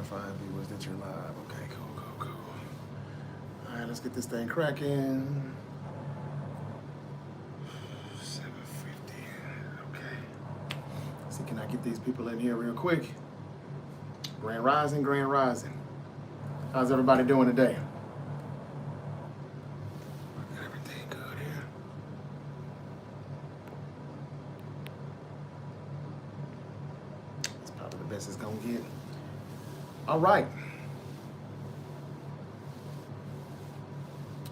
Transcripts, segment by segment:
notifying viewers that you're live. Okay, cool. All right, let's get this thing cracking. 7:50. Okay. See, can I get these people in here real quick? Grand Rising, Grand Rising. How's everybody doing today? Everything good here. It's probably the best it's gonna get. All right.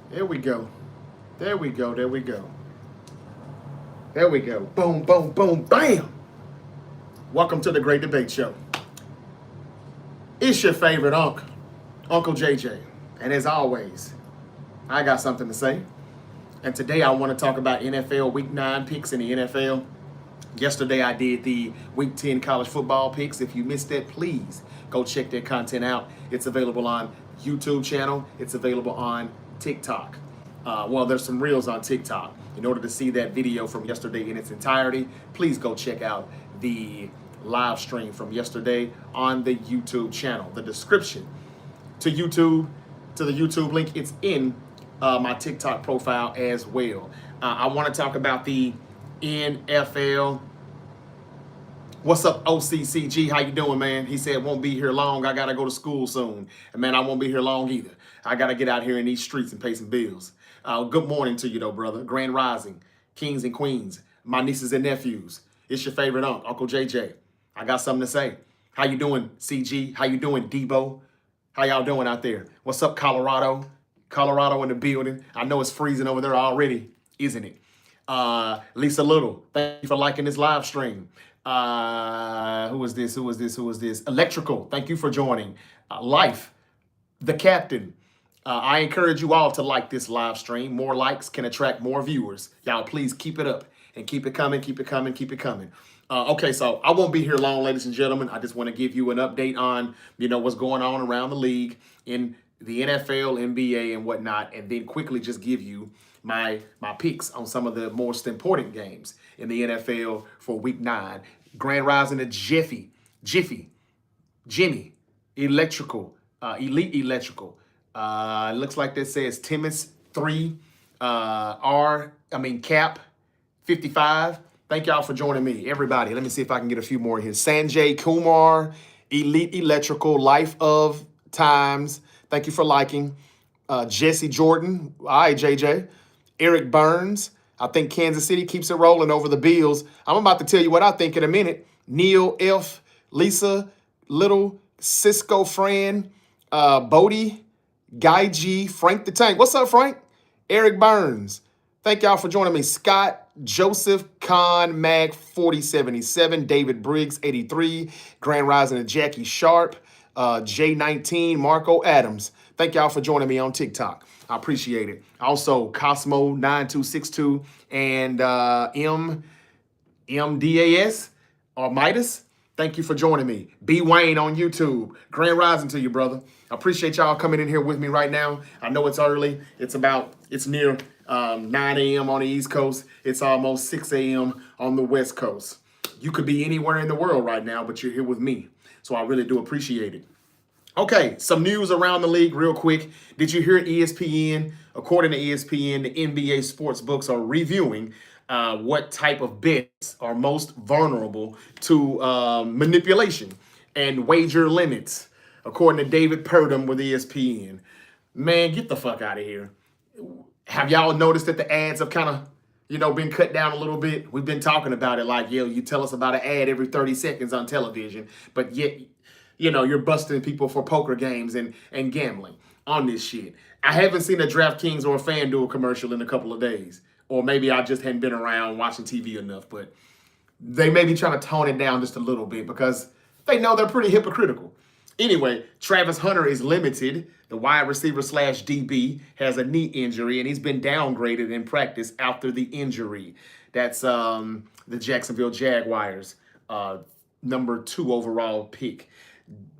There we go. There we go. There we go. There we go. Boom, boom, boom, bam. Welcome to the Great Debate Show. It's your favorite uncle, Uncle JJ. And as always, I got something to say. And today I want to talk about NFL Week 9 picks in the NFL. Yesterday I did the Week 10 college football picks. If you missed that, please go check that content out. It's available on YouTube channel. It's available on TikTok. Well, there's some reels on TikTok. In order to see that video from yesterday in its entirety, please go check out the live stream from yesterday on the YouTube channel. The description to the YouTube link, it's in my TikTok profile as well. I want to talk about the NFL. What's up, OCCG? How you doing, man? He said, won't be here long. I got to go to school soon. And man, I won't be here long either. I got to get out here in these streets and pay some bills. Good morning to you, though, brother. Grand Rising, kings and queens, my nieces and nephews. It's your favorite Uncle JJ. I got something to say. How you doing, CG? How you doing, Debo? How y'all doing out there? What's up, Colorado? Colorado in the building. I know it's freezing over there already, isn't it? Lisa Little, thank you for liking this live stream. Who is this? Electrical, thank you for joining. Life, the captain. I encourage you all to like this live stream. More likes can attract more viewers. Y'all, please keep it up and keep it coming. Okay, so I won't be here long, ladies and gentlemen. I just want to give you an update on, what's going on around the league in the NFL, NBA, and whatnot, and then quickly just give you my picks on some of the most important games in the NFL for Week 9. Grand Rising to Jiffy, Jimmy, Electrical, Elite Electrical. Looks like this says Timmons 3, Cap 55. Thank y'all for joining me. Everybody, let me see if I can get a few more here. Sanjay Kumar, Elite Electrical, Life of Times. Thank you for liking. Jesse Jordan. All right, JJ. Eric Burns. I think Kansas City keeps it rolling over the Bills. I'm about to tell you what I think in a minute. Neil F. Lisa Little, Cisco Fran, Bodie, Guy G, Frank the Tank. What's up, Frank? Eric Burns. Thank y'all for joining me. Scott, Joseph, Con, Mag, 4077, David Briggs, 83, Grand Rising and Jackie Sharp, J19, Marco Adams. Thank y'all for joining me on TikTok. I appreciate it. Also, Cosmo9262 and MDAS or Midas. Thank you for joining me. B. Wayne on YouTube. Grand Rising to you, brother. I appreciate y'all coming in here with me right now. I know it's early. It's near 9 a.m. on the East Coast. It's almost 6 a.m. on the West Coast. You could be anywhere in the world right now, but you're here with me. So I really do appreciate it. Okay, some news around the league real quick. Did you hear ESPN? According to ESPN, the NBA sports books are reviewing what type of bets are most vulnerable to manipulation and wager limits, according to David Purdom with ESPN. Man, get the fuck out of here. Have y'all noticed that the ads have kind of, been cut down a little bit? We've been talking about it like, you tell us about an ad every 30 seconds on television, but yet, you're busting people for poker games and gambling on this shit. I haven't seen a DraftKings or a FanDuel commercial in a couple of days. Or maybe I just hadn't been around watching TV enough, but they may be trying to tone it down just a little bit because they know they're pretty hypocritical. Anyway, Travis Hunter is limited. The wide receiver / DB has a knee injury, and he's been downgraded in practice after the injury. That's the Jacksonville Jaguars, number 2 overall pick.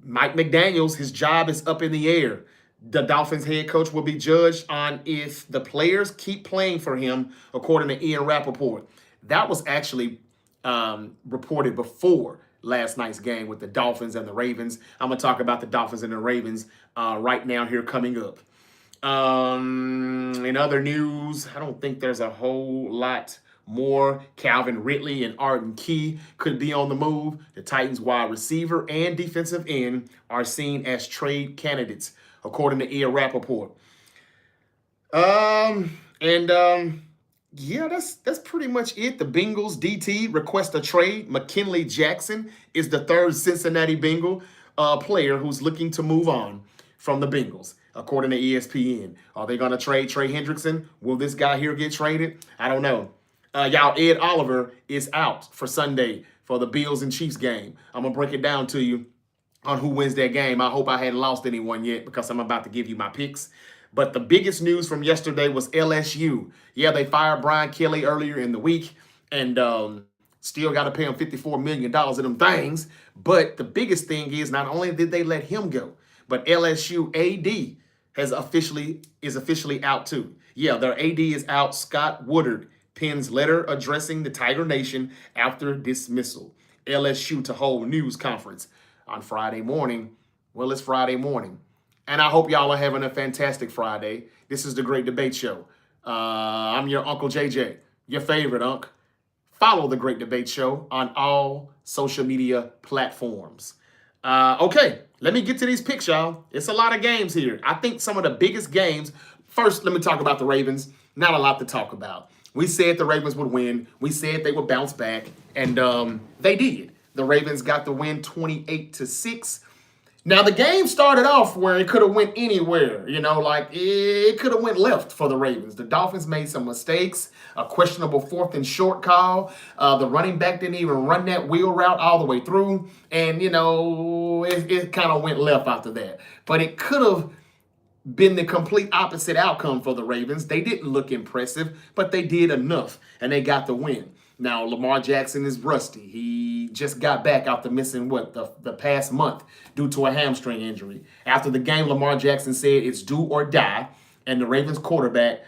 Mike McDaniels, his job is up in the air. The Dolphins head coach will be judged on if the players keep playing for him, according to Ian Rappaport. That was actually reported before last night's game with the Dolphins and the Ravens. I'm going to talk about the Dolphins and the Ravens right now here coming up. In other news, I don't think there's a whole lot more. Calvin Ridley and Arden Key could be on the move. The Titans wide receiver and defensive end are seen as trade candidates, according to Ian Rappaport. Yeah, that's pretty much it. The Bengals DT request a trade. McKinley Jackson is the third Cincinnati Bengal player who's looking to move on from the Bengals, according to ESPN. Are they going to trade Trey Hendrickson? Will this guy here get traded? I don't know. Y'all, Ed Oliver is out for Sunday for the Bills and Chiefs game. I'm going to break it down to you on who wins that game. I hope I hadn't lost anyone yet because I'm about to give you my picks. But the biggest news from yesterday was LSU. Yeah, they fired Brian Kelly earlier in the week and still got to pay him $54 million of them things. But the biggest thing is not only did they let him go, but LSU AD is officially out too. Yeah, their AD is out. Scott Woodard pens letter addressing the Tiger Nation after dismissal. LSU to hold news conference on Friday morning. Well, it's Friday morning. And I hope y'all are having a fantastic Friday. This is the Great Debate Show. I'm your Uncle JJ, your favorite Unc. Follow the Great Debate Show on all social media platforms. Okay, let me get to these picks, y'all. It's a lot of games here. I think some of the biggest games. First, let me talk about the Ravens. Not a lot to talk about. We said the Ravens would win. We said they would bounce back, and they did. The Ravens got the win 28-6. Now, the game started off where it could have went anywhere, like it could have went left for the Ravens. The Dolphins made some mistakes, a questionable 4th and short call. The running back didn't even run that wheel route all the way through. And, it kind of went left after that. But it could have been the complete opposite outcome for the Ravens. They didn't look impressive, but they did enough, and they got the win. Now, Lamar Jackson is rusty. He just got back after missing, the past month due to a hamstring injury. After the game, Lamar Jackson said it's do or die, and the Ravens quarterback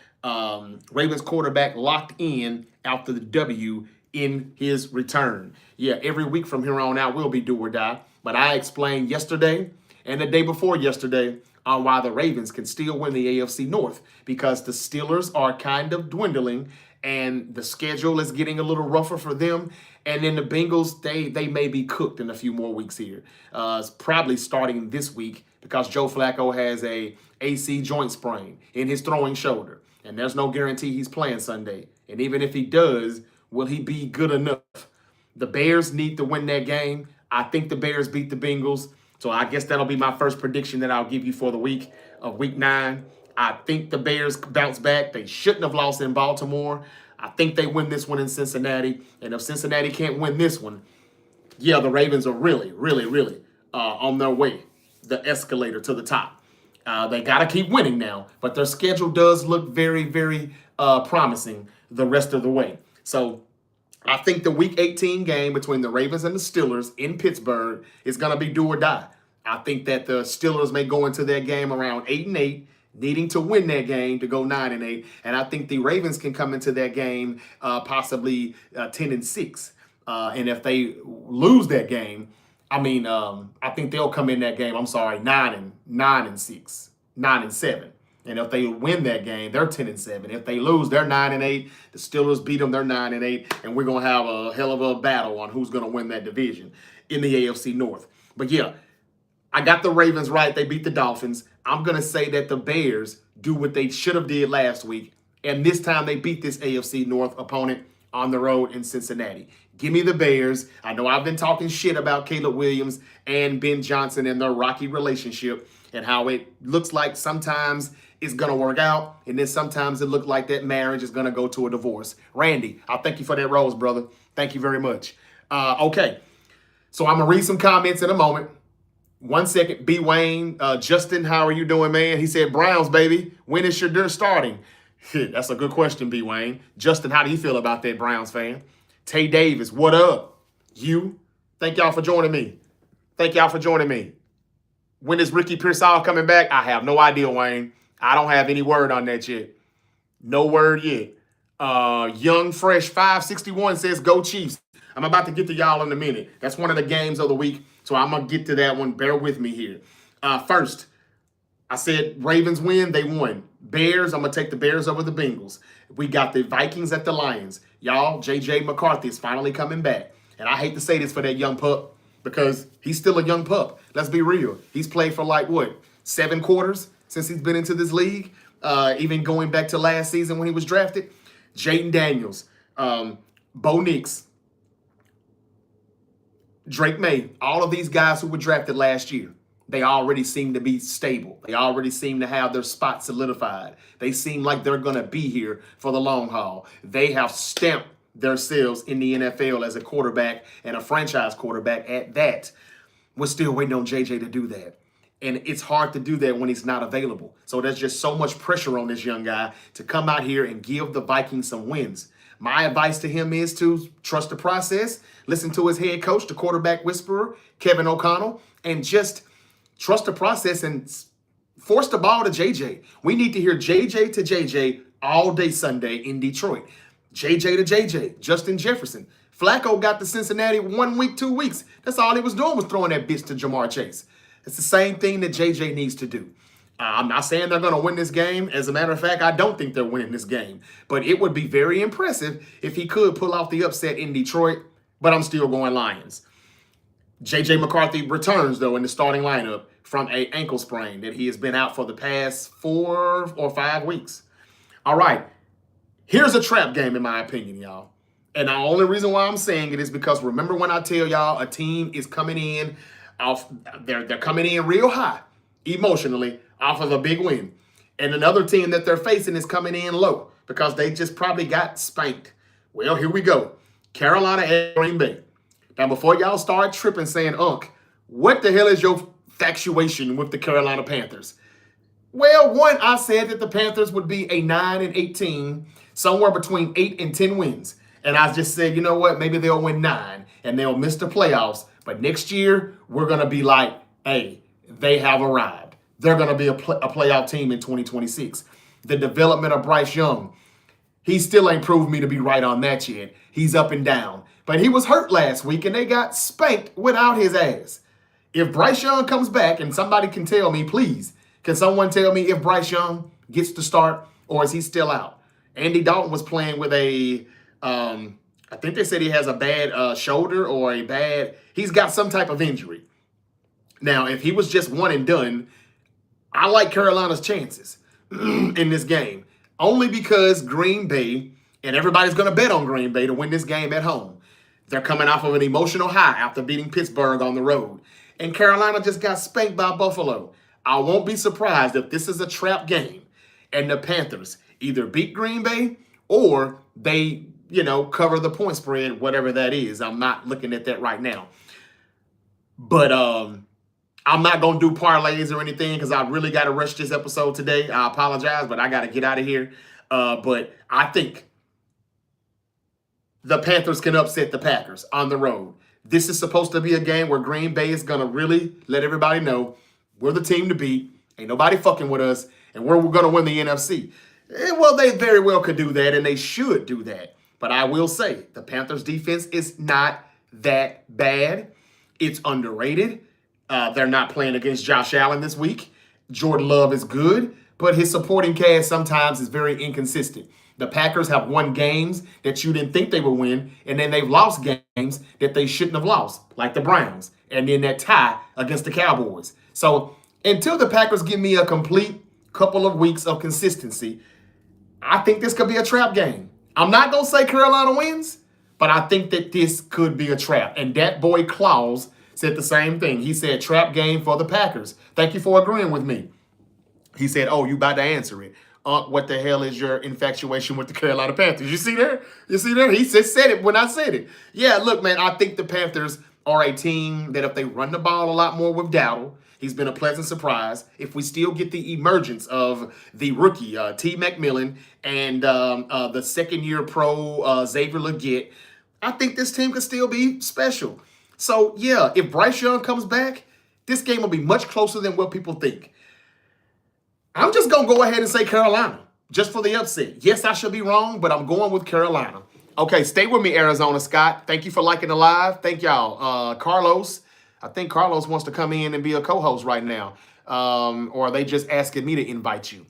locked in after the W in his return. Yeah, every week from here on out will be do or die, but I explained yesterday and the day before yesterday on why the Ravens can still win the AFC North, because the Steelers are kind of dwindling and the schedule is getting a little rougher for them. And then the Bengals, they may be cooked in a few more weeks here. It's probably starting this week because Joe Flacco has a AC joint sprain in his throwing shoulder. And there's no guarantee he's playing Sunday. And even if he does, will he be good enough? The Bears need to win that game. I think the Bears beat the Bengals. So I guess that'll be my first prediction that I'll give you for the week of week 9. I think the Bears bounce back. They shouldn't have lost in Baltimore. I think they win this one in Cincinnati. And if Cincinnati can't win this one, yeah, the Ravens are really, really, really on their way, the escalator to the top. They got to keep winning now, but their schedule does look very, very promising the rest of the way. So I think the Week 18 game between the Ravens and the Steelers in Pittsburgh is going to be do or die. I think that the Steelers may go into their game around 8-8, needing to win that game to go 9-8, and I think the Ravens can come into that game possibly 10-6. And if they lose that game, I think they'll come in that game. 9-6, 9-7. And if they win that game, they're 10-7. If they lose, they're 9-8. The Steelers beat them, they're 9-8. And we're going to have a hell of a battle on who's going to win that division in the AFC North. But yeah, I got the Ravens right. They beat the Dolphins. I'm going to say that the Bears do what they should have did last week. And this time they beat this AFC North opponent on the road in Cincinnati. Give me the Bears. I know I've been talking shit about Caleb Williams and Ben Johnson and their rocky relationship and how it looks like sometimes it's going to work out, and then sometimes it looks like that marriage is going to go to a divorce. Randy, I thank you for that rose, brother. Thank you very much. Okay, so I'm going to read some comments in a moment. 1 second. B. Wayne, Justin, how are you doing, man? He said, Browns, baby. When is Shadur starting? That's a good question, B. Wayne. Justin, how do you feel about that, Browns fan? Tay Davis, what up? You? Thank y'all for joining me. When is Ricky Pearsall coming back? I have no idea, Wayne. I don't have any word on that yet. No word yet. Young Fresh 561 says, go Chiefs. I'm about to get to y'all in a minute. That's one of the games of the week, so I'm going to get to that one. Bear with me here. First, I said Ravens win. They won. Bears, I'm going to take the Bears over the Bengals. We got the Vikings at the Lions. Y'all, J.J. McCarthy is finally coming back. And I hate to say this for that young pup because he's still a young pup. Let's be real. He's played for 7 quarters since he's been into this league, even going back to last season when he was drafted. Jaden Daniels, Bo Nix, Drake May, all of these guys who were drafted last year, they already seem to be stable. They already seem to have their spot solidified. They seem like they're going to be here for the long haul. They have stamped themselves in the NFL as a quarterback and a franchise quarterback at that. We're still waiting on JJ to do that. And it's hard to do that when he's not available. So there's just so much pressure on this young guy to come out here and give the Vikings some wins. My advice to him is to trust the process, listen to his head coach, the quarterback whisperer, Kevin O'Connell, and just trust the process and force the ball to JJ. We need to hear JJ to JJ all day Sunday in Detroit. JJ to JJ, Justin Jefferson. Flacco got to Cincinnati 1 week, 2 weeks. That's all he was doing was throwing that bitch to Jamar Chase. It's the same thing that JJ needs to do. I'm not saying they're going to win this game. As a matter of fact, I don't think they're winning this game. But it would be very impressive if he could pull off the upset in Detroit. But I'm still going Lions. J.J. McCarthy returns, though, in the starting lineup from an ankle sprain that he has been out for the past 4 or 5 weeks. All right. Here's a trap game, in my opinion, y'all. And the only reason why I'm saying it is because remember when I tell y'all a team is coming in they're coming in real high emotionally off of a big win. And another team that they're facing is coming in low because they just probably got spanked. Well, here we go. Carolina at Green Bay. Now, before y'all start tripping saying, Unc, what the hell is your factuation with the Carolina Panthers? Well, one, I said that the Panthers would be a 9-18, somewhere between 8 and 10 wins. And I just said, you know what? Maybe they'll win 9 and they'll miss the playoffs. But next year, we're going to be like, hey, they have arrived. They're going to be a playoff team in 2026. The development of Bryce Young, he still ain't proved me to be right on that yet. He's up and down. But he was hurt last week, and they got spanked without his ass. If Bryce Young comes back, and somebody can tell me, please, can someone tell me if Bryce Young gets to start or is he still out? Andy Dalton was playing with I think they said he has a bad shoulder or he's got some type of injury. Now, if he was just one and done, I like Carolina's chances in this game. Only because Green Bay, and everybody's going to bet on Green Bay to win this game at home. They're coming off of an emotional high after beating Pittsburgh on the road. And Carolina just got spanked by Buffalo. I won't be surprised if this is a trap game and the Panthers either beat Green Bay or they, cover the point spread, whatever that is. I'm not looking at that right now. But I'm not going to do parlays or anything because I really got to rush this episode today. I apologize, but I got to get out of here. But I think the Panthers can upset the Packers on the road. This is supposed to be a game where Green Bay is going to really let everybody know we're the team to beat. Ain't nobody fucking with us, and we're going to win the NFC. Well, they very well could do that, and they should do that. But I will say the Panthers defense is not that bad. It's underrated. They're not playing against Josh Allen this week. Jordan Love is good, but his supporting cast sometimes is very inconsistent. The Packers have won games that you didn't think they would win, and then they've lost games that they shouldn't have lost, like the Browns, and then that tie against the Cowboys. So until the Packers give me a complete couple of weeks of consistency, I think this could be a trap game. I'm not going to say Carolina wins, but I think that this could be a trap. And that boy Claus said the same thing. He said trap game for the Packers. Thank you for agreeing with me. He said, oh, you about to answer it. What the hell is your infatuation with the Carolina Panthers? You see there? You see there? He said it when I said it. Yeah, look, man, I think the Panthers are a team that if they run the ball a lot more with Dowdle, he's been a pleasant surprise. If we still get the emergence of the rookie, T. McMillan, and the second-year pro, Xavier Legette, I think this team could still be special. So, yeah, if Bryce Young comes back, this game will be much closer than what people think. I'm just going to go ahead and say Carolina, just for the upset. Yes, I should be wrong, but I'm going with Carolina. Okay, stay with me, Arizona Scott. Thank you for liking the live. Thank y'all. Carlos, I think Carlos wants to come in and be a co-host right now. Or are they just asking me to invite you?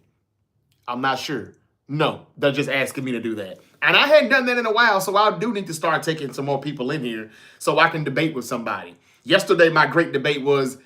I'm not sure. No, they're just asking me to do that. And I hadn't done that in a while, so I do need to start taking some more people in here so I can debate with somebody. Yesterday, my great debate was,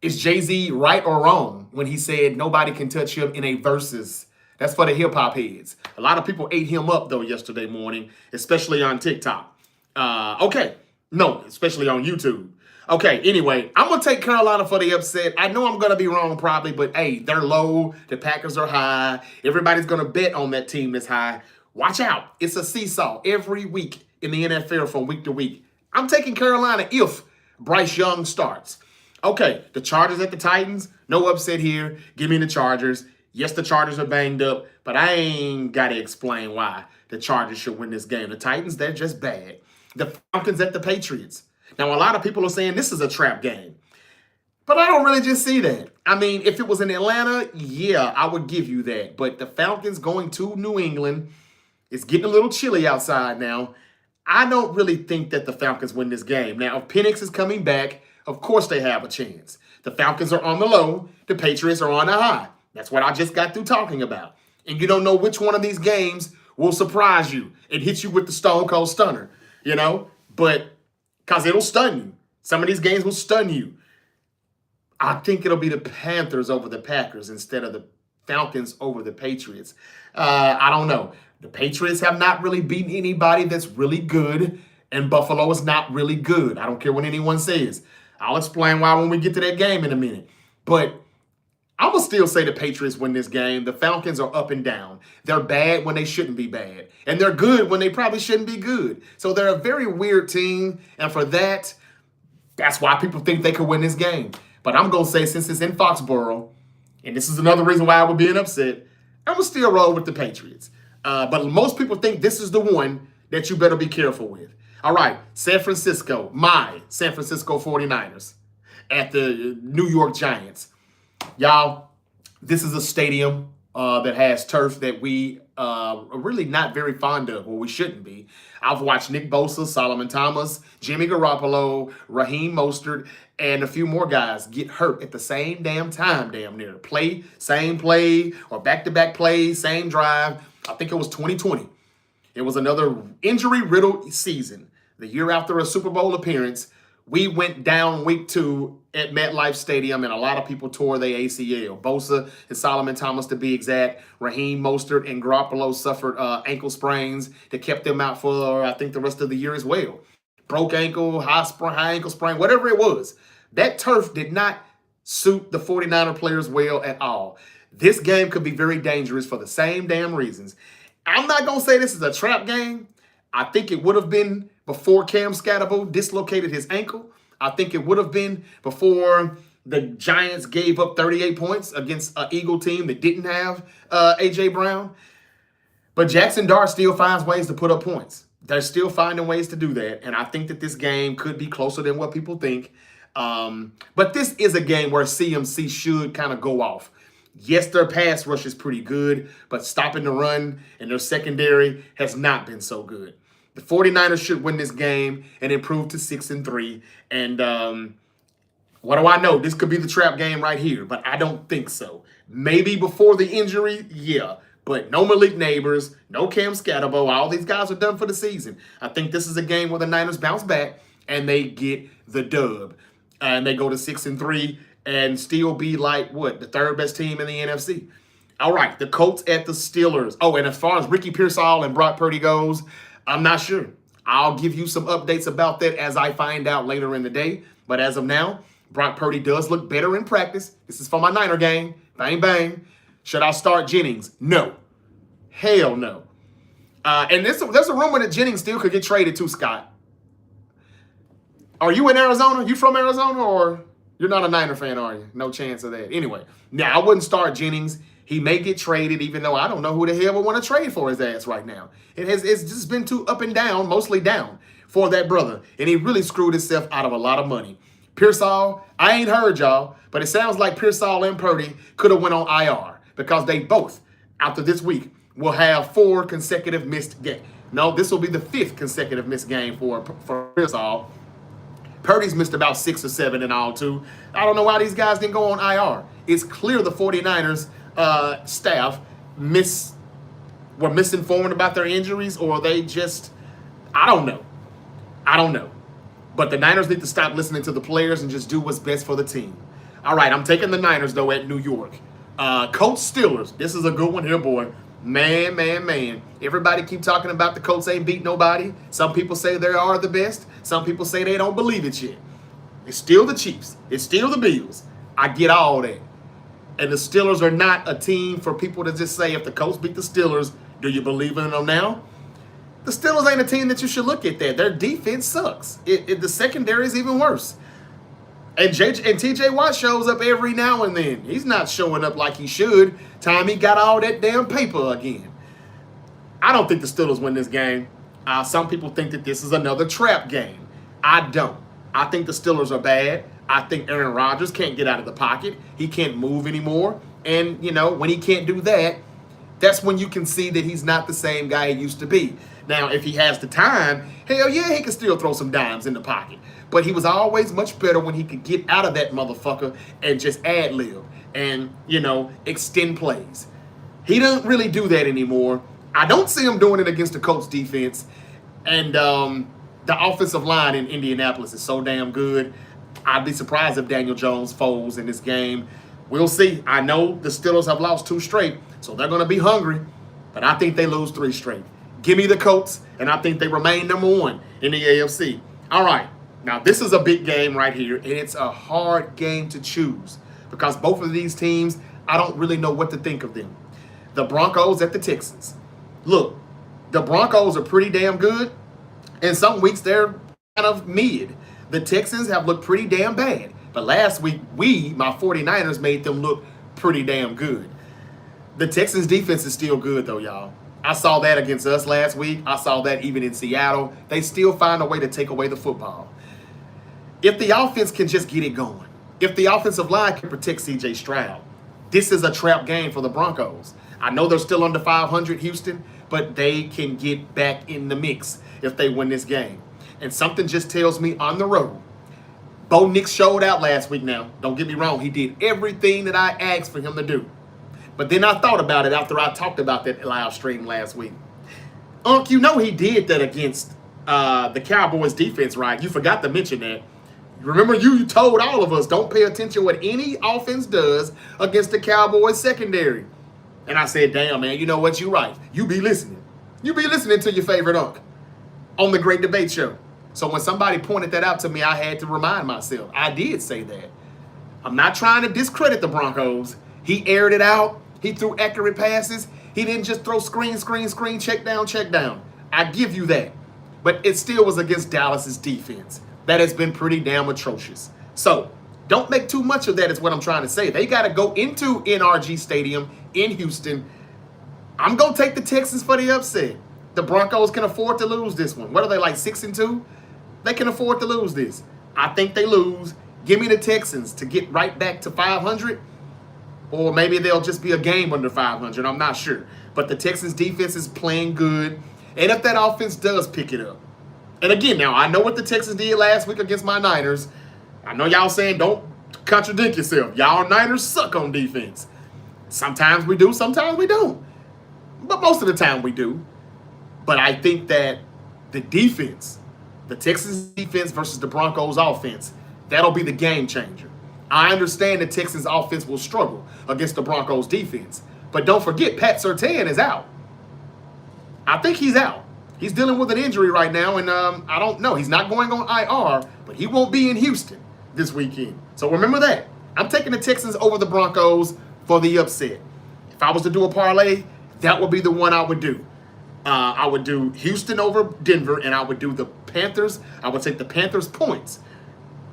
is Jay-Z right or wrong when he said nobody can touch him in a versus? That's for the hip-hop heads. A lot of people ate him up, though, yesterday morning, especially on TikTok. Especially on YouTube. Okay, anyway, I'm going to take Carolina for the upset. I know I'm going to be wrong probably, but hey, they're low. The Packers are high. Everybody's going to bet on that team that's high. Watch out. It's a seesaw every week in the NFL from week to week. I'm taking Carolina if Bryce Young starts. Okay, the Chargers at the Titans. No upset here. Give me the Chargers. Yes, the Chargers are banged up, but I ain't got to explain why the Chargers should win this game. The Titans, they're just bad. The Falcons at the Patriots. Now, a lot of people are saying this is a trap game, but I don't really just see that. I mean, if it was in Atlanta, yeah, I would give you that. But the Falcons going to New England, it's getting a little chilly outside now. I don't really think that the Falcons win this game. Now, if Penix is coming back, of course they have a chance. The Falcons are on the low. The Patriots are on the high. That's what I just got through talking about. And you don't know which one of these games will surprise you and hit you with the Stone Cold Stunner, But because it'll stun you. Some of these games will stun you. I think it'll be the Panthers over the Packers instead of the Falcons over the Patriots. I don't know. The Patriots have not really beaten anybody that's really good, and Buffalo is not really good. I don't care what anyone says. I'll explain why when we get to that game in a minute. But I'm going to still say the Patriots win this game. The Falcons are up and down. They're bad when they shouldn't be bad. And they're good when they probably shouldn't be good. So they're a very weird team. And for that, that's why people think they could win this game. But I'm going to say, since it's in Foxborough, and this is another reason why I would be an upset, I'm going to still roll with the Patriots. But most people think this is the one that you better be careful with. All right, San Francisco, my San Francisco 49ers at the New York Giants. Y'all, this is a stadium that has turf that we are really not very fond of, or we shouldn't be. I've watched Nick Bosa, Solomon Thomas, Jimmy Garoppolo, Raheem Mostert, and a few more guys get hurt at the same damn time, damn near. Same play, or back-to-back plays, same drive. I think it was 2020. It was another injury-riddled season. The year after a Super Bowl appearance, we went down week 2 at MetLife Stadium, and a lot of people tore their ACL. Bosa and Solomon Thomas, to be exact. Raheem Mostert and Garoppolo suffered ankle sprains that kept them out for, I think, the rest of the year as well. Broke ankle, high ankle sprain, whatever it was. That turf did not suit the 49er players well at all. This game could be very dangerous for the same damn reasons. I'm not going to say this is a trap game. I think it would have been before Cam Scatterbo dislocated his ankle. I think it would have been before the Giants gave up 38 points against an Eagle team that didn't have A.J. Brown. But Jackson Dart still finds ways to put up points. They're still finding ways to do that. And I think that this game could be closer than what people think. But this is a game where CMC should kind of go off. Yes, their pass rush is pretty good, but stopping the run and their secondary has not been so good. The 49ers should win this game and improve to 6-3. And what do I know? This could be the trap game right here, but I don't think so. Maybe before the injury, yeah. But no Malik Neighbors, no Cam Scatterbo. All these guys are done for the season. I think this is a game where the Niners bounce back and they get the dub. And they go to 6-3 and still be like, the third best team in the NFC. All right, the Colts at the Steelers. Oh, and as far as Ricky Pearsall and Brock Purdy goes, I'm not sure. I'll give you some updates about that as I find out later in the day. But as of now, Brock Purdy does look better in practice. This is for my Niner game. Bang, bang. Should I start Jennings? No. Hell no. And there's a rumor that Jennings still could get traded too, Scott. Are you in Arizona? You from Arizona, or you're not a Niner fan, are you? No chance of that. Anyway, I wouldn't start Jennings. He may get traded, even though I don't know who the hell would want to trade for his ass right now. It's just been too up and down, mostly down, for that brother. And he really screwed himself out of a lot of money. Pearsall, I ain't heard y'all, but it sounds like Pearsall and Purdy could have went on IR because they both, after this week, will have 4 consecutive missed games. No, this will be the 5th consecutive missed game for Pearsall. Purdy's missed about 6 or 7 in all, too. I don't know why these guys didn't go on IR. It's clear the 49ers staff were misinformed about their injuries, or they just, I don't know. But the Niners need to stop listening to the players and just do what's best for the team. All right, I'm taking the Niners, though, at New York. Colts Steelers. This is a good one here, boy. Man. Everybody keep talking about the Colts ain't beat nobody. Some people say they are the best. Some people say they don't believe it yet. It's still the Chiefs. It's still the Bills. I get all that. And the Steelers are not a team for people to just say, if the Colts beat the Steelers, do you believe in them now? The Steelers ain't a team that you should look at that. Their defense sucks. The secondary is even worse. And TJ Watt shows up every now and then. He's not showing up like he should. Time he got all that damn paper again. I don't think the Steelers win this game. Some people think that this is another trap game. I don't. I think the Steelers are bad. I think Aaron Rodgers can't get out of the pocket. He can't move anymore. And, when he can't do that, that's when you can see that he's not the same guy he used to be. Now, if he has the time, hell yeah, he can still throw some dimes in the pocket. But he was always much better when he could get out of that motherfucker and just ad-lib and, extend plays. He doesn't really do that anymore. I don't see him doing it against the Colts defense. And the offensive line in Indianapolis is so damn good. I'd be surprised if Daniel Jones folds in this game. We'll see. I know the Steelers have lost 2 straight, so they're going to be hungry. But I think they lose 3 straight. Give me the Colts, and I think they remain number 1 in the AFC. All right. Now, this is a big game right here, and it's a hard game to choose because both of these teams, I don't really know what to think of them. The Broncos at the Texans. Look, the Broncos are pretty damn good, and some weeks they're kind of mid. The Texans have looked pretty damn bad, but last week my 49ers, made them look pretty damn good. The Texans defense is still good, though, y'all. I saw that against us last week. I saw that even in Seattle. They still find a way to take away the football. If the offense can just get it going, if the offensive line can protect C.J. Stroud, this is a trap game for the Broncos. I know they're still under 500, Houston, but they can get back in the mix if they win this game. And something just tells me on the road, Bo Nix showed out last week now. Don't get me wrong. He did everything that I asked for him to do. But then I thought about it after I talked about that live stream last week. Unc, he did that against the Cowboys defense, right? You forgot to mention that. Remember, you told all of us, don't pay attention what any offense does against the Cowboys secondary. And I said, damn, man, you know what? You're right. You be listening. You be listening to your favorite Unc on the Great Debate Show. So when somebody pointed that out to me, I had to remind myself. I did say that. I'm not trying to discredit the Broncos. He aired it out. He threw accurate passes. He didn't just throw screen, check down. I give you that. But it still was against Dallas's defense. That has been pretty damn atrocious. So don't make too much of that is what I'm trying to say. They got to go into NRG Stadium in Houston. I'm going to take the Texans for the upset. The Broncos can afford to lose this one. What are they, like 6-2? They can afford to lose this. I think they lose. Give me the Texans to get right back to 500. Or maybe they'll just be a game under 500. I'm not sure. But the Texans defense is playing good. And if that offense does pick it up. And again, now, I know what the Texans did last week against my Niners. I know y'all saying don't contradict yourself. Y'all Niners suck on defense. Sometimes we do, sometimes we don't. But most of the time we do. But I think that the defense, the Texans defense versus the Broncos offense, that'll be the game changer. I understand the Texans offense will struggle against the Broncos defense. But don't forget, Pat Surtain is out. I think he's out. He's dealing with an injury right now, and I don't know. He's not going on IR, but he won't be in Houston this weekend. So remember that. I'm taking the Texans over the Broncos for the upset. If I was to do a parlay, that would be the one I would do. I would do Houston over Denver, and I would do the Panthers. I would take the Panthers points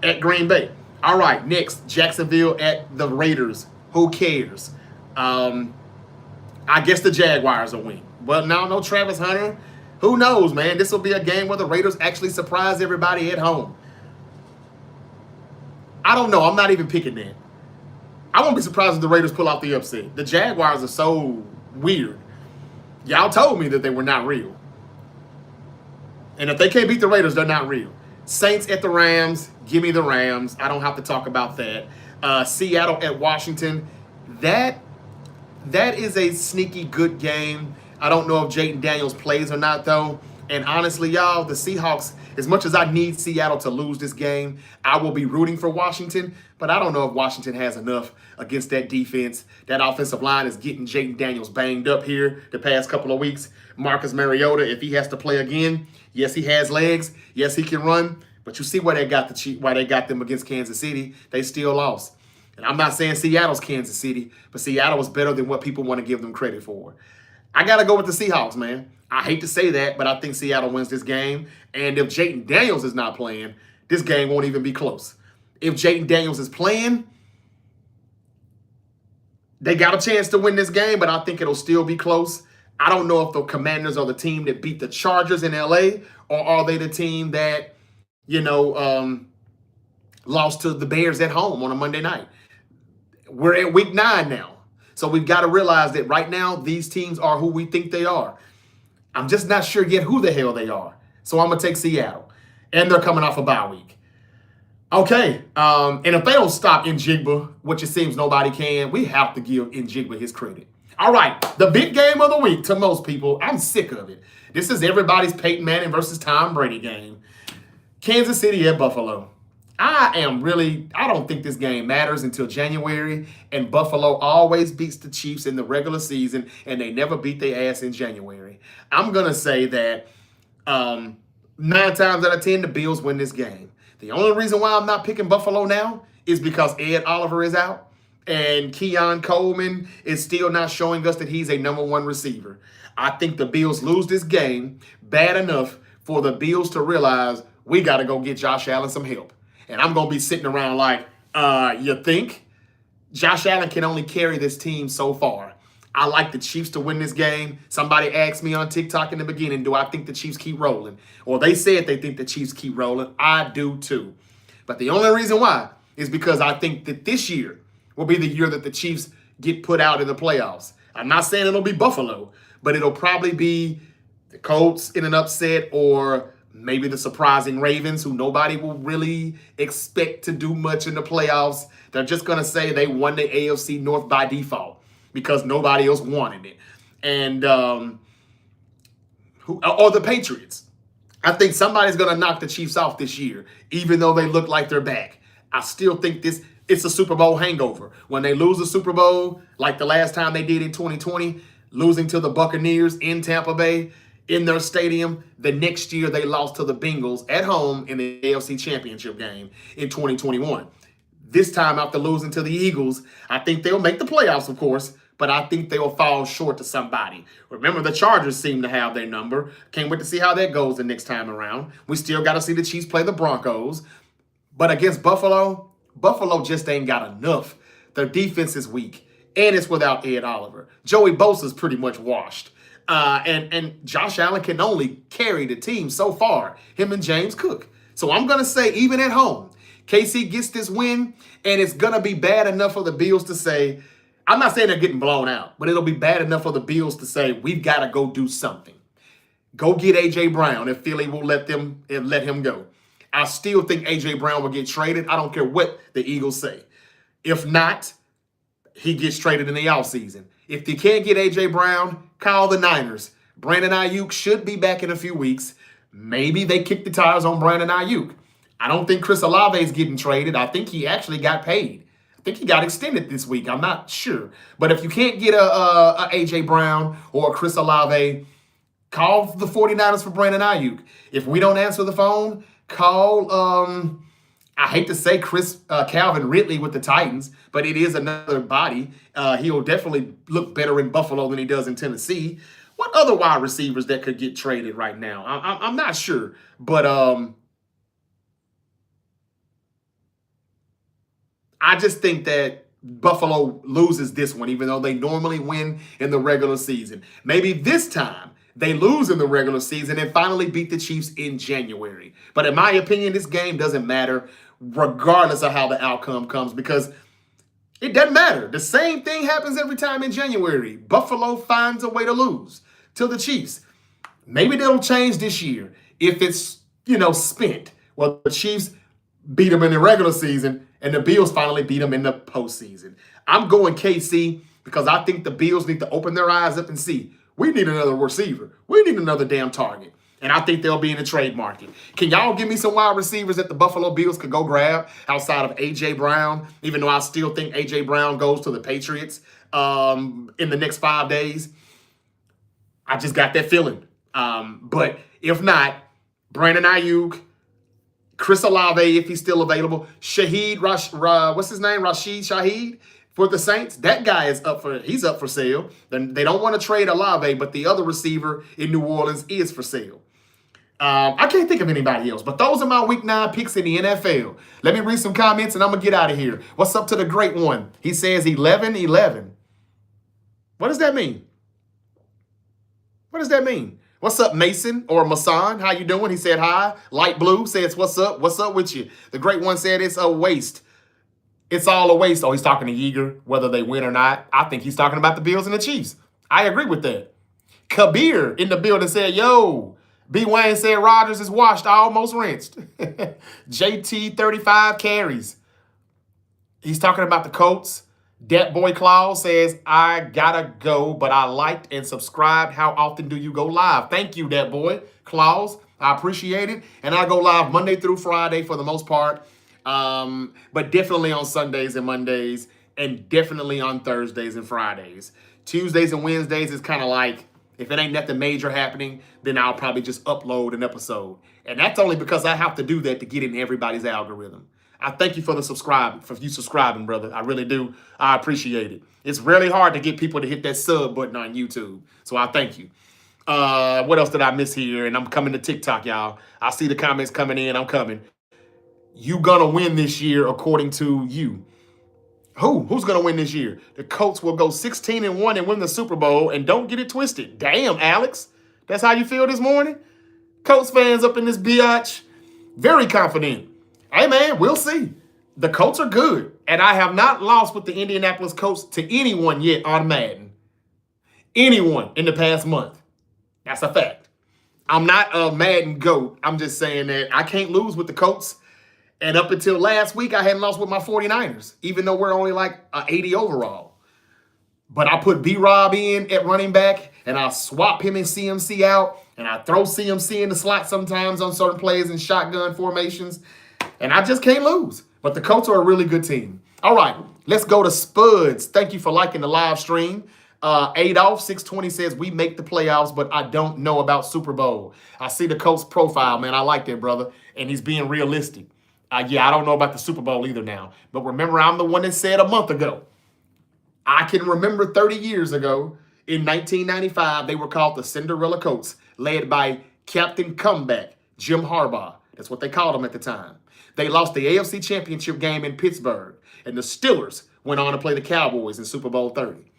at Green Bay. All right, next, Jacksonville at the Raiders. Who cares? I guess the Jaguars will win. But no Travis Hunter. Who knows, man? This will be a game where the Raiders actually surprise everybody at home. I don't know. I'm not even picking that. I won't be surprised if the Raiders pull off the upset. The Jaguars are so weird. Y'all told me that they were not real. And if they can't beat the Raiders, they're not real. Saints at the Rams. Give me the Rams. I don't have to talk about that. Seattle at Washington. That is a sneaky good game. I don't know if Jayden Daniels plays or not, though. And honestly, y'all, the Seahawks, as much as I need Seattle to lose this game, I will be rooting for Washington. But I don't know if Washington has enough against that defense. That offensive line is getting Jayden Daniels banged up here the past couple of weeks. Marcus Mariota, if he has to play again, yes, he has legs. Yes, he can run. But you see why they got them against Kansas City. They still lost. And I'm not saying Seattle's Kansas City, but Seattle was better than what people want to give them credit for. I got to go with the Seahawks, man. I hate to say that, but I think Seattle wins this game. And if Jayden Daniels is not playing, this game won't even be close. If Jayden Daniels is playing, they got a chance to win this game, but I think it'll still be close. I don't know if the Commanders are the team that beat the Chargers in L.A., or are they the team that, lost to the Bears at home on a Monday night. We're at week 9 now. So we've got to realize that right now, these teams are who we think they are. I'm just not sure yet who the hell they are. So I'm going to take Seattle. And they're coming off a bye week. Okay. And if they don't stop Njigba, which it seems nobody can, we have to give Njigba his credit. All right. The big game of the week to most people. I'm sick of it. This is everybody's Peyton Manning versus Tom Brady game. Kansas City at Buffalo. I don't think this game matters until January, and Buffalo always beats the Chiefs in the regular season, and they never beat their ass in January. I'm going to say that 9 times out of 10, the Bills win this game. The only reason why I'm not picking Buffalo now is because Ed Oliver is out, and Keon Coleman is still not showing us that he's a number 1 receiver. I think the Bills lose this game bad enough for the Bills to realize we got to go get Josh Allen some help. And I'm going to be sitting around like, you think? Josh Allen can only carry this team so far. I like the Chiefs to win this game. Somebody asked me on TikTok in the beginning, do I think the Chiefs keep rolling? Or they said they think the Chiefs keep rolling. I do too. But the only reason why is because I think that this year will be the year that the Chiefs get put out in the playoffs. I'm not saying it'll be Buffalo, but it'll probably be the Colts in an upset, or maybe the surprising Ravens, who nobody will really expect to do much in the playoffs. They're just going to say they won the AFC North by default because nobody else wanted it. And or the Patriots. I think somebody's going to knock the Chiefs off this year, even though they look like they're back. I still think it's a Super Bowl hangover. When they lose the Super Bowl, like the last time they did in 2020, losing to the Buccaneers in Tampa Bay, in their stadium. The next year, they lost to the Bengals at home in the AFC Championship game in 2021. This time, after losing to the Eagles, I think they'll make the playoffs, of course, but I think they'll fall short to somebody. Remember, the Chargers seem to have their number. Can't wait to see how that goes the next time around. We still got to see the Chiefs play the Broncos. But against Buffalo just ain't got enough. Their defense is weak, and it's without Ed Oliver. Joey Bosa's pretty much washed. And Josh Allen can only carry the team so far, him and James Cook. So I'm going to say, even at home, KC gets this win, and it's going to be bad enough for the Bills to say, I'm not saying they're getting blown out, but it'll be bad enough for the Bills to say, we've got to go do something. Go get A.J. Brown if Philly will let him go. I still think A.J. Brown will get traded. I don't care what the Eagles say. If not, he gets traded in the offseason. If they can't get A.J. Brown, call the Niners. Brandon Ayuk should be back in a few weeks. Maybe they kick the tires on Brandon Ayuk. I don't think Chris Olave is getting traded. I think he actually got paid. I think he got extended this week. I'm not sure. But if you can't get a A.J. Brown or a Chris Olave, call the 49ers for Brandon Ayuk. If we don't answer the phone, call, I hate to say Calvin Ridley with the Titans, but it is another body. He'll definitely look better in Buffalo than he does in Tennessee. What other wide receivers that could get traded right now? I'm not sure. But I just think that Buffalo loses this one, even though they normally win in the regular season. Maybe this time they lose in the regular season and finally beat the Chiefs in January. But in my opinion, this game doesn't matter regardless of how the outcome comes, because it doesn't matter. The same thing happens every time in January. Buffalo finds a way to lose to the Chiefs. Maybe that'll change this year. if it's, spent. Well, the Chiefs beat them in the regular season, and the Bills finally beat them in the postseason. I'm going KC because I think the Bills need to open their eyes up and see, we need another receiver. We need another damn target. And I think they'll be in the trade market. Can y'all give me some wide receivers that the Buffalo Bills could go grab outside of A.J. Brown, even though I still think A.J. Brown goes to the Patriots in the next 5 days? I just got that feeling. But if not, Brandon Ayuk, Chris Olave, if he's still available, what's his name? Rashid Shaheed for the Saints. That guy is he's up for sale. Then they don't want to trade Olave, but the other receiver in New Orleans is for sale. I can't think of anybody else, but those are my week 9 picks in the NFL. Let me read some comments and I'm going to get out of here. What's up to the great one? He says 11-11. What does that mean? What does that mean? What's up, Mason or Masan? How you doing? He said hi. Light Blue says, what's up? What's up with you? The great one said it's a waste. It's all a waste. Oh, he's talking to Yeager, whether they win or not. I think he's talking about the Bills and the Chiefs. I agree with that. Kabir in the building said, yo, B. Wayne said Rodgers is washed, almost rinsed. JT 35 carries. He's talking about the Colts. Dat Boy Claus says, I gotta go, but I liked and subscribed. How often do you go live? Thank you, Dat Boy Claus. I appreciate it. And I go live Monday through Friday for the most part. But definitely on Sundays and Mondays, and definitely on Thursdays and Fridays. Tuesdays and Wednesdays is kind of like, if it ain't nothing major happening, then I'll probably just upload an episode. And that's only because I have to do that to get in everybody's algorithm. I thank you for you subscribing, brother. I really do. I appreciate it. It's really hard to get people to hit that sub button on YouTube. So I thank you. What else did I miss here? And I'm coming to TikTok, y'all. I see the comments coming in. I'm coming. You gonna win this year according to you. Who's gonna win this year? The Colts will go 16-1 and win the Super Bowl, and don't get it twisted. Damn, Alex. That's how you feel this morning? Colts fans up in this biatch. Very confident. Hey, man, we'll see. The Colts are good, and I have not lost with the Indianapolis Colts to anyone yet on Madden. Anyone in the past month. That's a fact. I'm not a Madden GOAT. I'm just saying that I can't lose with the Colts. And up until last week, I hadn't lost with my 49ers, even though we're only like 80 overall. But I put B-Rob in at running back, and I swap him and CMC out, and I throw CMC in the slot sometimes on certain plays in shotgun formations. And I just can't lose. But the Colts are a really good team. All right, let's go to Spuds. Thank you for liking the live stream. Adolf 620 says, we make the playoffs, but I don't know about Super Bowl. I see the Colts profile, man. I like that, brother. And he's being realistic. Yeah, I don't know about the Super Bowl either now. But remember, I'm the one that said a month ago. I can remember 30 years ago, in 1995, they were called the Cinderella Colts, led by Captain Comeback, Jim Harbaugh. That's what they called him at the time. They lost the AFC Championship game in Pittsburgh, and the Steelers went on to play the Cowboys in Super Bowl 30.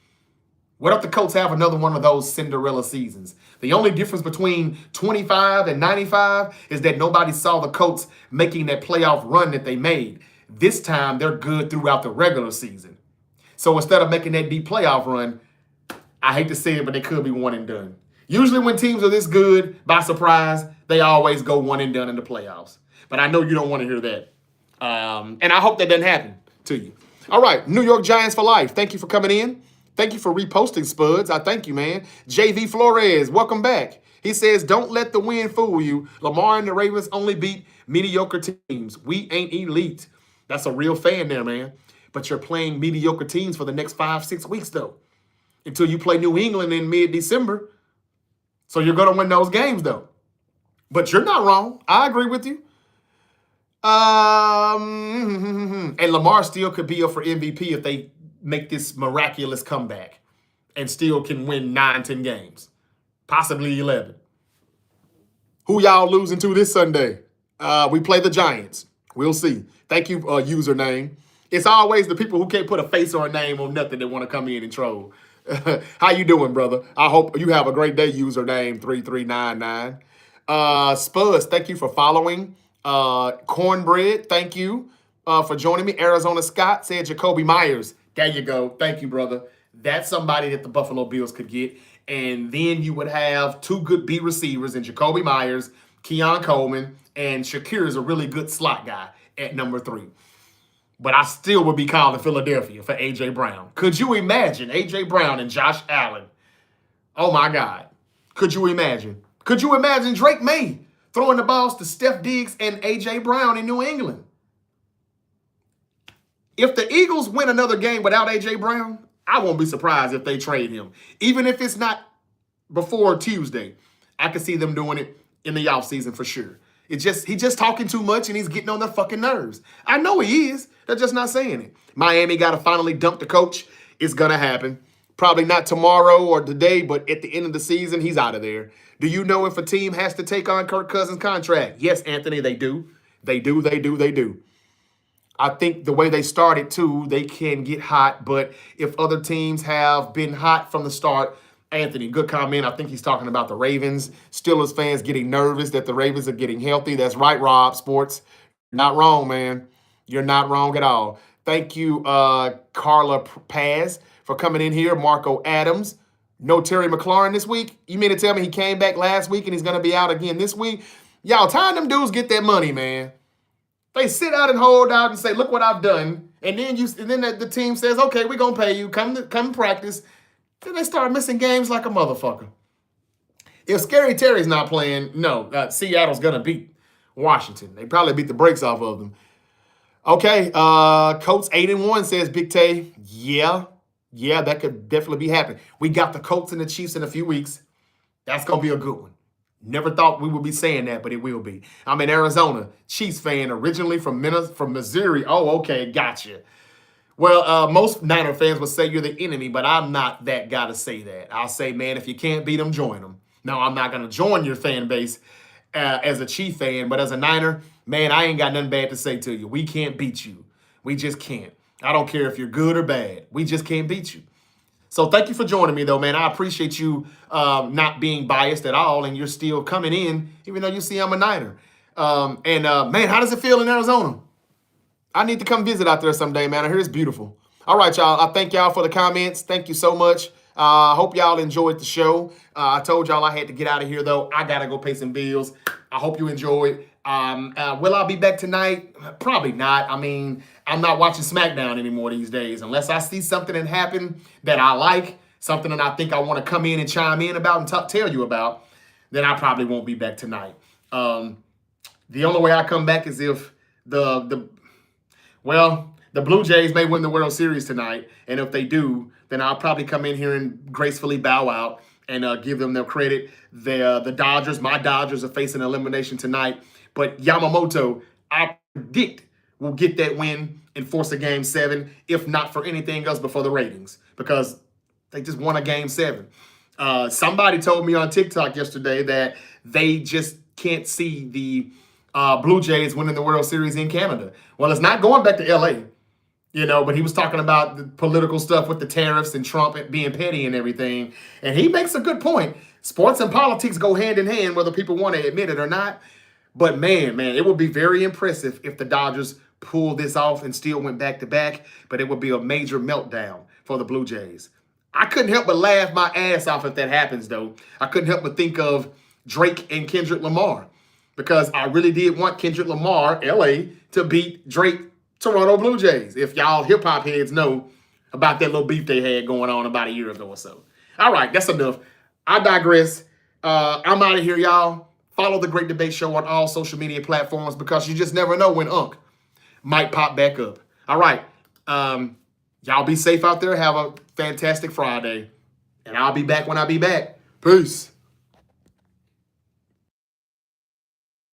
What if the Colts have another one of those Cinderella seasons? The only difference between 25 and 95 is that nobody saw the Colts making that playoff run that they made. This time, they're good throughout the regular season. So instead of making that deep playoff run, I hate to say it, but they could be one and done. Usually when teams are this good, by surprise, they always go one and done in the playoffs. But I know you don't want to hear that. And I hope that doesn't happen to you. All right, New York Giants for life. Thank you for coming in. Thank you for reposting, Spuds. I thank you, man. JV Flores, welcome back. He says, don't let the win fool you. Lamar and the Ravens only beat mediocre teams. We ain't elite. That's a real fan there, man. But you're playing mediocre teams for the next 5-6 weeks, though, until you play New England in mid-December. So you're going to win those games, though. But you're not wrong. I agree with you. And Lamar still could be up for MVP if they make this miraculous comeback and still can win 9-10 games, possibly 11. Who y'all losing to this Sunday? We play the Giants. We'll see. Thank you, username. It's always the people who can't put a face or a name on nothing that want to come in and troll. How you doing, brother? I hope you have a great day, username 3399. Spuds, thank you for following. Cornbread, thank you for joining me. Arizona Scott said Jacoby Myers. There you go. Thank you, brother. That's somebody that the Buffalo Bills could get. And then you would have two good B receivers in Jacoby Myers Keon Coleman, and Shakir is a really good slot guy at number 3. But I still would be calling Philadelphia for A.J. Brown. Could you imagine A.J. Brown and Josh Allen? Oh, my God. Could you imagine? Could you imagine Drake May throwing the balls to Steph Diggs and A.J. Brown in New England? If the Eagles win another game without A.J. Brown, I won't be surprised if they trade him. Even if it's not before Tuesday, I could see them doing it in the offseason for sure. He's just talking too much and he's getting on their fucking nerves. I know he is. They're just not saying it. Miami got to finally dump the coach. It's going to happen. Probably not tomorrow or today, but at the end of the season, he's out of there. Do you know if a team has to take on Kirk Cousins' contract? Yes, Anthony, they do. They do. I think the way they started, too, they can get hot. But if other teams have been hot from the start, Anthony, good comment. I think he's talking about the Ravens. Steelers fans getting nervous that the Ravens are getting healthy. That's right, Rob Sports. Not wrong, man. You're not wrong at all. Thank you, Carla Paz, for coming in here. Marco Adams. No Terry McLaurin this week? You mean to tell me he came back last week and he's going to be out again this week? Y'all, time them dudes get that money, man. They sit out and hold out and say, look what I've done. And then the team says, okay, we're going to pay you. Come practice. Then they start missing games like a motherfucker. If Scary Terry's not playing, no, Seattle's going to beat Washington. They probably beat the brakes off of them. Okay, Colts 8-1 says Big Tay. Yeah, that could definitely be happening. We got the Colts and the Chiefs in a few weeks. That's going to be a good one. Never thought we would be saying that, but it will be. I'm in Arizona, Chiefs fan, originally from Missouri. Oh, okay, gotcha. Well, most Niner fans would say you're the enemy, but I'm not that guy to say that. I'll say, man, if you can't beat them, join them. No, I'm not going to join your fan base as a Chief fan, but as a Niner, man, I ain't got nothing bad to say to you. We can't beat you. We just can't. I don't care if you're good or bad. We just can't beat you. So thank you for joining me, though, man. I appreciate you not being biased at all, and you're still coming in, even though you see I'm a Niner. Man, how does it feel in Arizona? I need to come visit out there someday, man. I hear it's beautiful. All right, y'all. I thank y'all for the comments. Thank you so much. I hope y'all enjoyed the show. I told y'all I had to get out of here, though. I got to go pay some bills. I hope you enjoyed. Will I be back tonight? Probably not. I mean, I'm not watching SmackDown anymore these days. Unless I see something that happened that I like, something that I think I want to come in and chime in about and tell you about, then I probably won't be back tonight. The only way I come back is if the Blue Jays may win the World Series tonight. And if they do, then I'll probably come in here and gracefully bow out and give them their credit. The Dodgers, my Dodgers, are facing elimination tonight. But Yamamoto, I predict, will get that win and force a Game 7, if not for anything else but for the ratings, because they just won a Game 7. Somebody told me on TikTok yesterday that they just can't see the Blue Jays winning the World Series in Canada. Well, it's not going back to L.A., but he was talking about the political stuff with the tariffs and Trump being petty and everything. And he makes a good point. Sports and politics go hand in hand, whether people want to admit it or not. But man, it would be very impressive if the Dodgers pulled this off and still went back-to-back. But it would be a major meltdown for the Blue Jays. I couldn't help but laugh my ass off if that happens, though. I couldn't help but think of Drake and Kendrick Lamar, because I really did want Kendrick Lamar, L.A., to beat Drake, Toronto Blue Jays, if y'all hip-hop heads know about that little beef they had going on about a year ago or so. All right, that's enough. I digress. I'm out of here, y'all. Follow The Great Debate Show on all social media platforms, because you just never know when Unc might pop back up. All right. Y'all be safe out there. Have a fantastic Friday. And I'll be back when I be back. Peace.